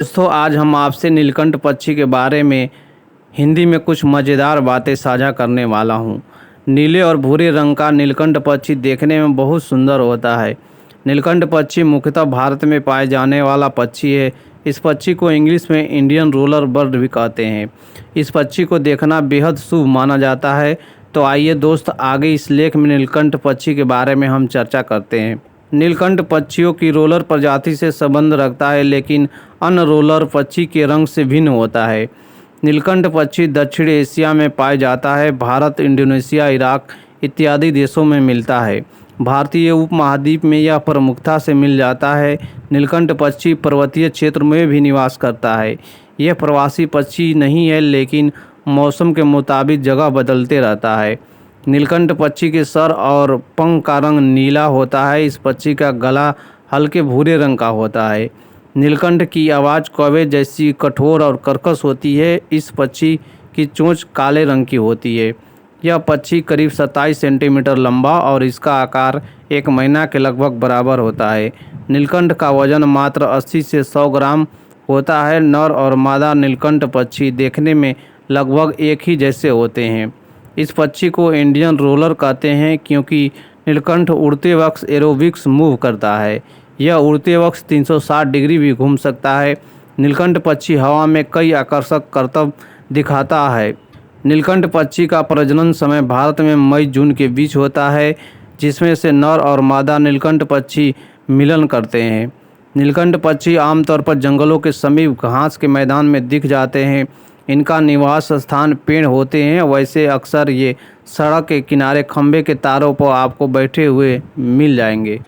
दोस्तों, आज हम आपसे नीलकंठ पक्षी के बारे में हिंदी में कुछ मज़ेदार बातें साझा करने वाला हूँ। नीले और भूरे रंग का नीलकंठ पक्षी देखने में बहुत सुंदर होता है। नीलकंठ पक्षी मुख्यतः भारत में पाए जाने वाला पक्षी है। इस पक्षी को इंग्लिश में इंडियन रोलर बर्ड भी कहते हैं। इस पक्षी को देखना बेहद शुभ माना जाता है। तो आइए दोस्त, आगे इस लेख में नीलकंठ पक्षी के बारे में हम चर्चा करते हैं। नीलकंठ पक्षियों की रोलर प्रजाति से संबंध रखता है, लेकिन अन्य रोलर पक्षी के रंग से भिन्न होता है। नीलकंठ पक्षी दक्षिण एशिया में पाया जाता है। भारत, इंडोनेशिया, इराक इत्यादि देशों में मिलता है। भारतीय उपमहाद्वीप में यह प्रमुखता से मिल जाता है। नीलकंठ पक्षी पर्वतीय क्षेत्र में भी निवास करता है। यह प्रवासी पक्षी नहीं है, लेकिन मौसम के मुताबिक जगह बदलते रहता है। नीलकंठ पक्षी के सर और पंख का रंग नीला होता है। इस पक्षी का गला हल्के भूरे रंग का होता है। नीलकंठ की आवाज़ कौवे जैसी कठोर और कर्कश होती है। इस पक्षी की चोंच काले रंग की होती है। यह पक्षी करीब 27 सेंटीमीटर लंबा और इसका आकार एक महिला के लगभग बराबर होता है। नीलकंठ का वजन मात्र 80 से 100 ग्राम होता है। नर और मादा नीलकंठ पक्षी देखने में लगभग एक ही जैसे होते हैं। इस पक्षी को इंडियन रोलर कहते हैं, क्योंकि नीलकंठ उड़ते वक्त एरोबिक्स मूव करता है। यह उड़ते वक्त 360 डिग्री भी घूम सकता है। नीलकंठ पक्षी हवा में कई आकर्षक करतब दिखाता है। नीलकंठ पक्षी का प्रजनन समय भारत में मई-जून के बीच होता है, जिसमें से नर और मादा नीलकंठ पक्षी मिलन करते हैं। नीलकंठ पक्षी आमतौर पर जंगलों के समीप घास के मैदान में दिख जाते हैं। इनका निवास स्थान पेड़ होते हैं। वैसे अक्सर ये सड़क के किनारे खंभे के तारों पर आपको बैठे हुए मिल जाएंगे।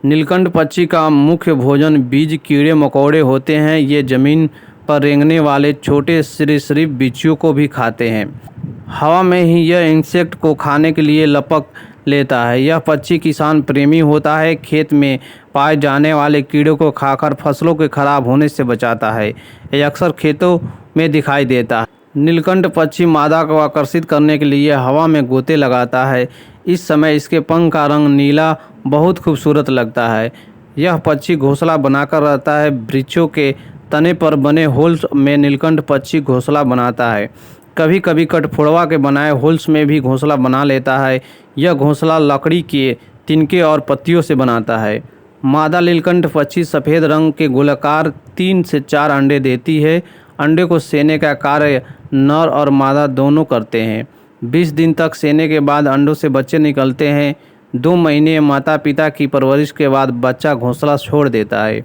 नीलकंठ पक्षी का मुख्य भोजन बीज, कीड़े मकोड़े होते हैं। ये ज़मीन पर रेंगने वाले छोटे सरीसृप बिच्छू को भी खाते हैं। हवा में ही यह इंसेक्ट को खाने के लिए लपक लेता है। यह पक्षी किसान प्रेमी होता है। खेत में पाए जाने वाले कीड़ों को खाकर फसलों के खराब होने से बचाता है। यह अक्सर खेतों में दिखाई देता है। नीलकंठ पक्षी मादा को आकर्षित करने के लिए हवा में गोते लगाता है। इस समय इसके पंख का रंग नीला बहुत खूबसूरत लगता है। यह पक्षी घोंसला बनाकर रहता है। वृक्षों के तने पर बने होल्स में नीलकंठ पक्षी घोंसला बनाता है। कभी कभी कठफोड़वा के बनाए होल्स में भी घोंसला बना लेता है। यह घोंसला लकड़ी के तिनके और पत्तियों से बनाता है। मादा नीलकंठ पक्षी सफ़ेद रंग के गोलाकार 3 से 4 अंडे देती है। अंडे को सेने का कार्य नर और मादा दोनों करते हैं। 20 दिन तक सेने के बाद अंडों से बच्चे निकलते हैं। 2 महीने माता पिता की परवरिश के बाद बच्चा घोंसला छोड़ देता है।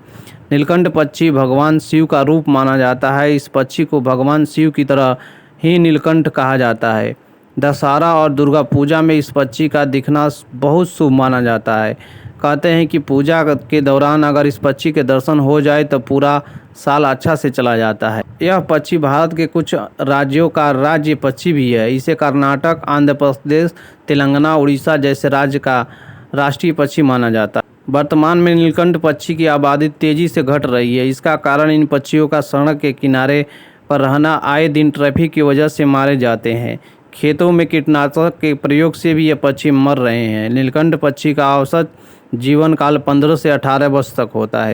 नीलकंठ पक्षी भगवान शिव का रूप माना जाता है। इस पक्षी को भगवान शिव की तरह ही नीलकंठ कहा जाता है। दशहरा और दुर्गा पूजा में इस पक्षी का दिखना बहुत शुभ माना जाता है। कहते हैं कि पूजा के दौरान अगर इस पक्षी के दर्शन हो जाए तो पूरा साल अच्छा से चला जाता है। यह पक्षी भारत के कुछ राज्यों का राज्य पक्षी भी है। इसे कर्नाटक, आंध्र प्रदेश, तेलंगाना, उड़ीसा जैसे राज्य का राष्ट्रीय पक्षी माना जाता है। वर्तमान में नीलकंठ पक्षी की आबादी तेज़ी से घट रही है। इसका कारण इन पक्षियों का सड़क के किनारे पर रहना, आए दिन ट्रैफिक की वजह से मारे जाते हैं। खेतों में कीटनाशक के प्रयोग से भी ये पक्षी मर रहे हैं। नीलकंठ पक्षी का औसत जीवन काल 15 से 18 वर्ष तक होता है।